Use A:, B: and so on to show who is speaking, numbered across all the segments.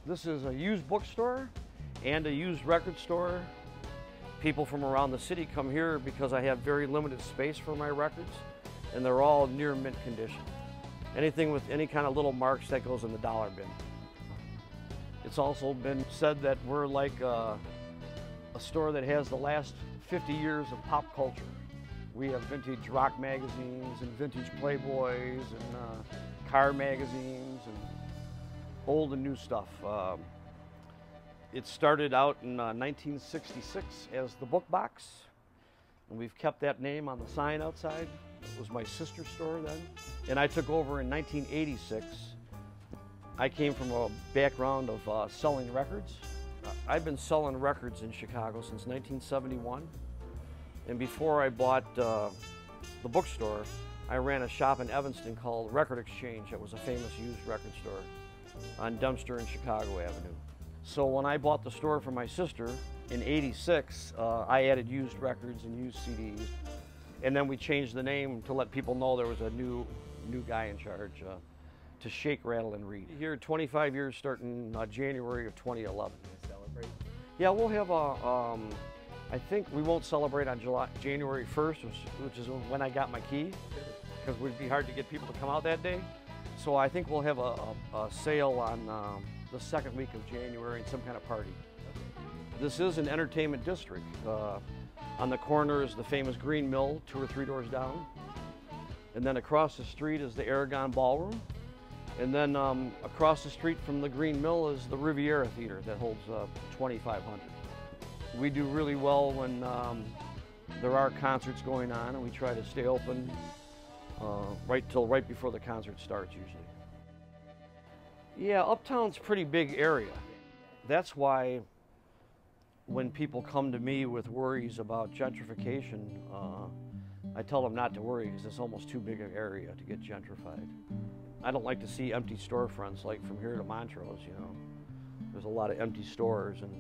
A: This is a used bookstore and a used record store. People from around the city come here because I have very limited space for my records, and they're all near mint condition. Anything with any kind of little marks, that goes in the dollar bin. It's also been said that we're like a store that has the last 50 years of pop culture. We have vintage rock magazines and vintage Playboys and car magazines and old and new stuff. It started out in 1966 as the Book Box, and we've kept that name on the sign outside. It was my sister's store then, and I took over in 1986. I came from a background of selling records. I've been selling records in Chicago since 1971, and before I bought the bookstore, I ran a shop in Evanston called Record Exchange. That was a famous used record store on Dempster and Chicago Avenue. So when I bought the store for my sister in '86, I added used records and used CDs, and then we changed the name to let people know there was a new guy in charge, to Shake, Rattle and Read. Here 25 years starting January of 2011.
B: Celebrate?
A: Yeah, we'll have a, I think we won't celebrate on January 1st, which is when I got my key, because it would be hard to get people to come out that day. So I think we'll have a sale on the second week of January and some kind of party. This is an entertainment district. On the corner is the famous Green Mill, 2 or 3 doors down. And then across the street is the Aragon Ballroom. And then across the street from the Green Mill is the Riviera Theater that holds 2,500. We do really well when there are concerts going on, and we try to stay open right before the concert starts usually. Yeah, Uptown's a pretty big area. That's why when people come to me with worries about gentrification, I tell them not to worry because it's almost too big an area to get gentrified. I don't like to see empty storefronts like from here to Montrose, you know. There's a lot of empty stores, and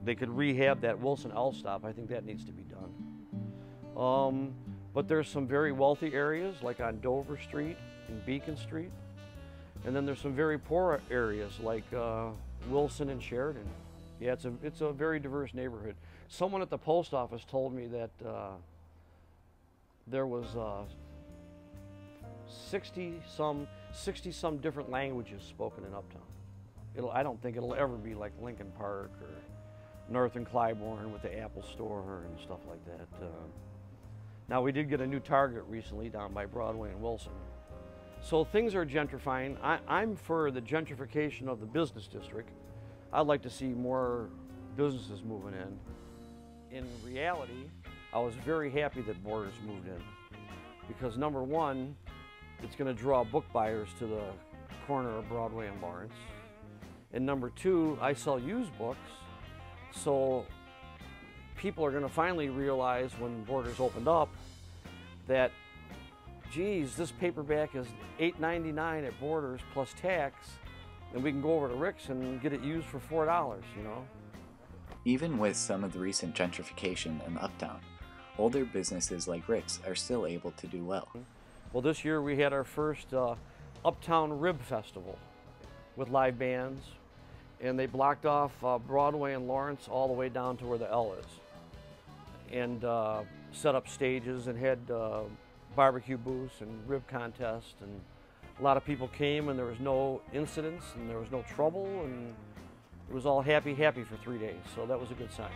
A: they could rehab that Wilson L stop. I think that needs to be done. But there's some very wealthy areas like on Dover Street and Beacon Street. And then there's some very poor areas like Wilson and Sheridan. Yeah, it's a very diverse neighborhood. Someone at the post office told me that there was 60 some different languages spoken in Uptown. I don't think it'll ever be like Lincoln Park or North and Clybourne with the Apple Store and stuff like that. Now we did get a new Target recently down by Broadway and Wilson. So things are gentrifying. I'm for the gentrification of the business district. I'd like to see more businesses moving in. In reality, I was very happy that Borders moved in because number one, it's going to draw book buyers to the corner of Broadway and Lawrence. And number two, I sell used books, so people are going to finally realize when Borders opened up that, geez, this paperback is $8.99 at Borders plus tax, and we can go over to Rick's and get it used for $4, you know.
B: Even with some of the recent gentrification in Uptown, older businesses like Rick's are still able to do well.
A: Well, this year we had our first Uptown Rib Festival with live bands, and they blocked off Broadway and Lawrence all the way down to where the L is, and set up stages and had barbecue booths and rib contests, and a lot of people came, and there was no incidents and there was no trouble, and it was all happy for 3 days, so that was a good sign.